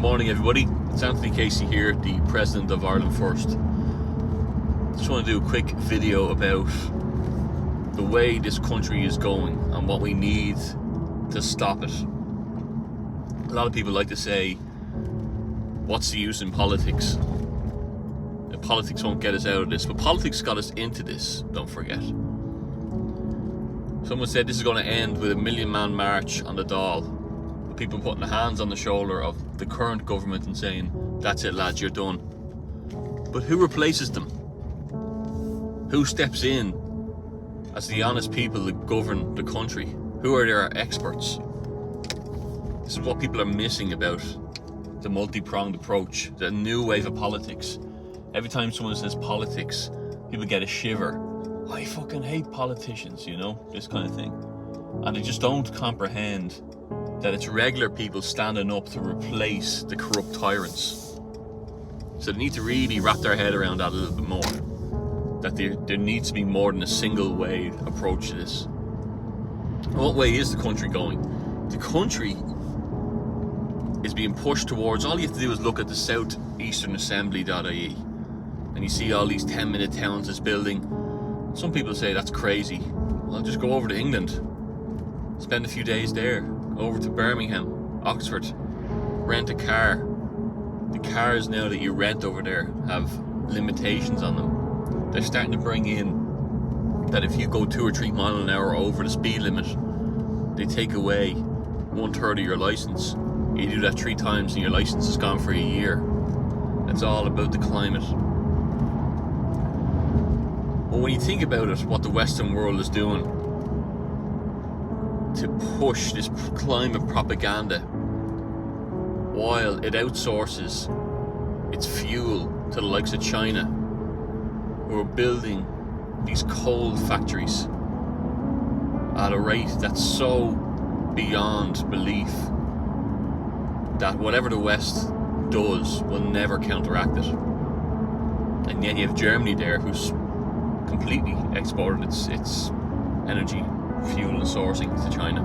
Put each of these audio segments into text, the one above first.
morning, everybody. It's Anthony Casey here, the President of Ireland First. Just want to do a quick video about the way this country is going and what we need to stop it. A lot of people like to say, what's the use in politics? Politics won't get us out of this, but politics got us into this, don't forget. Someone said this is going to end with a 1 million man march on the Dáil. People putting their hands on the shoulder of the current government and saying, that's it lads, you're done. But who replaces them? Who steps in as the honest people that govern the country? Who are their experts? This is what people are missing about the multi-pronged approach, the new wave of politics. Every time someone says politics, people get a shiver. I fucking hate politicians, you know, this kind of thing. And they just don't comprehend that it's regular people standing up to replace the corrupt tyrants. So they need to really wrap their head around that a little bit more. That there needs to be more than a single way approach to this. And what way is the country going? The country is being pushed towards, all you have to do is look at the southeasternassembly.ie and you see all these 10-minute towns it's building. Some people say that's crazy. Well, just go over to England, spend a few days there, over to Birmingham, Oxford, rent a car. The cars now that you rent over there have limitations on them. They're starting to bring in that if you go 2 or 3 miles an hour over the speed limit, they take away 1/3 of your license. You do that 3 times and your license is gone for a year. It's all about the climate. Well, when you think about it, what the Western world is doing to push this climate propaganda while it outsources its fuel to the likes of China, who are building these coal factories at a rate that's so beyond belief that whatever the West does will never counteract it. And yet you have Germany there, who's completely exported its energy, fuel and sourcing to China.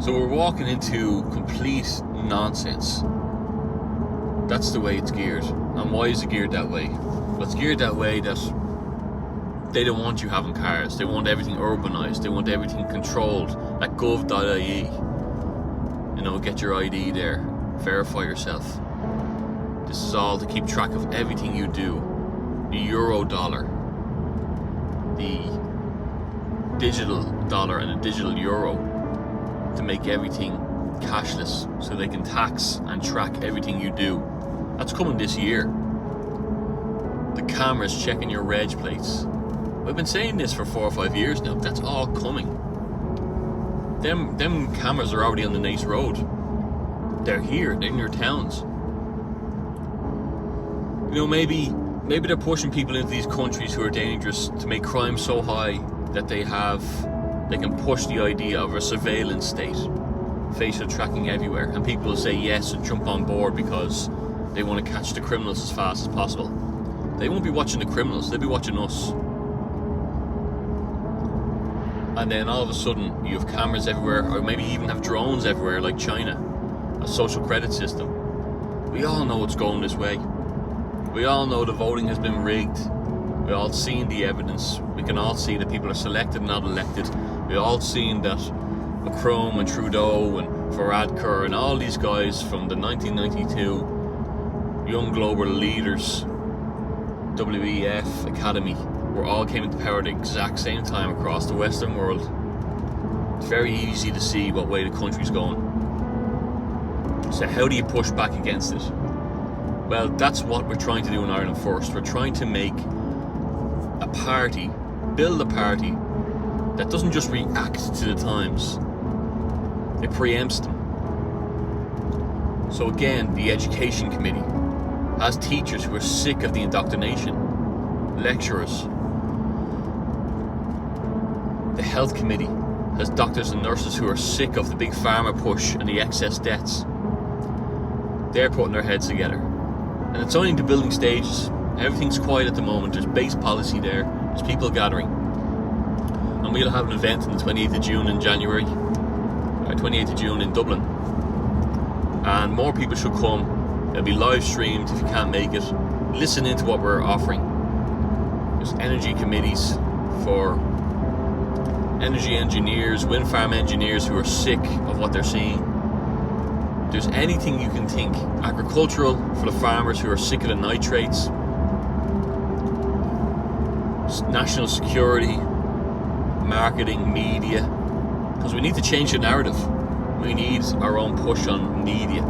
So we're walking into complete nonsense. That's the way it's geared. And why is it geared that way? Well, it's geared that way that they don't want you having cars. They want everything urbanized. They want everything controlled. At gov.ie, you know, get your ID there, verify yourself. This is all to keep track of everything you do. The euro dollar, the digital dollar and a digital euro, to make everything cashless so they can tax and track everything you do. That's coming this year. The cameras checking your reg plates. We've been saying this for 4 or 5 years now. That's all coming. Them cameras are already on the Naas Road. They're here, they're in your towns. You know, maybe they're pushing people into these countries who are dangerous to make crime so high that they can push the idea of a surveillance state, facial tracking everywhere, and people will say yes and jump on board because they want to catch the criminals as fast as possible. They won't be watching the criminals, they'll be watching us. And then all of a sudden you have cameras everywhere, or maybe even have drones everywhere like China, a social credit system. We all know it's going this way. We all know the voting has been rigged. We all seen the evidence. We can all see that people are selected and not elected. We all seen that Macron and Trudeau and Varadkar and all these guys from the 1992 Young Global Leaders WEF Academy were all came into power at the exact same time across the Western world. It's very easy to see what way the country's going. So how do you push back against it? Well, that's what we're trying to do in Ireland First. We're trying to make a party, build a party that doesn't just react to the times, it preempts them. So again, the Education Committee has teachers who are sick of the indoctrination, lecturers. The Health Committee has doctors and nurses who are sick of the big pharma push and the excess deaths. They're putting their heads together. And it's only in the building stages. Everything's quiet at the moment. There's base policy there. There's people gathering. And we'll have an event on the 28th of June in January. 28th of June in Dublin. and more people should come. It'll be live streamed if you can't make it. Listen into what we're offering. There's energy committees for energy engineers, wind farm engineers who are sick of what they're seeing. There's anything you can think. Agricultural for the farmers who are sick of the nitrates. National security, marketing, media. Because we need to change the narrative. We need our own push on media.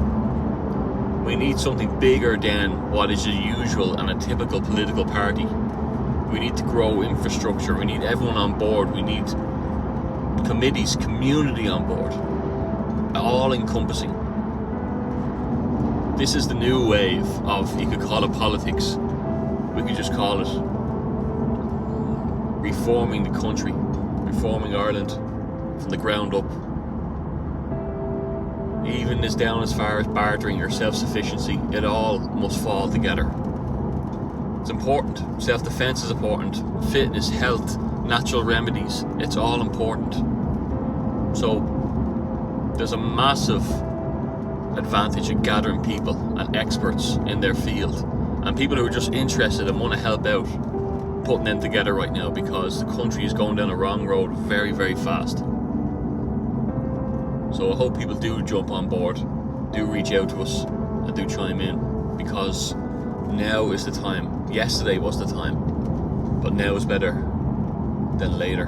We need something bigger than what is a usual and a typical political party. We need to grow infrastructure. We need everyone on board. We need committees, community on board. All encompassing. This is the new wave of, you could call it politics. We could just call it reforming the country, reforming Ireland from the ground up. Even as down as far as bartering or self-sufficiency, it all must fall together. It's important. Self-defense is important. Fitness, health, natural remedies, it's all important. So there's a massive advantage in gathering people and experts in their field and people who are just interested and want to help out, putting them together right now, because the country is going down a wrong road very, very fast. So I hope people do jump on board, do reach out to us and do chime in, because now is the time. Yesterday was the time, but now is better than later.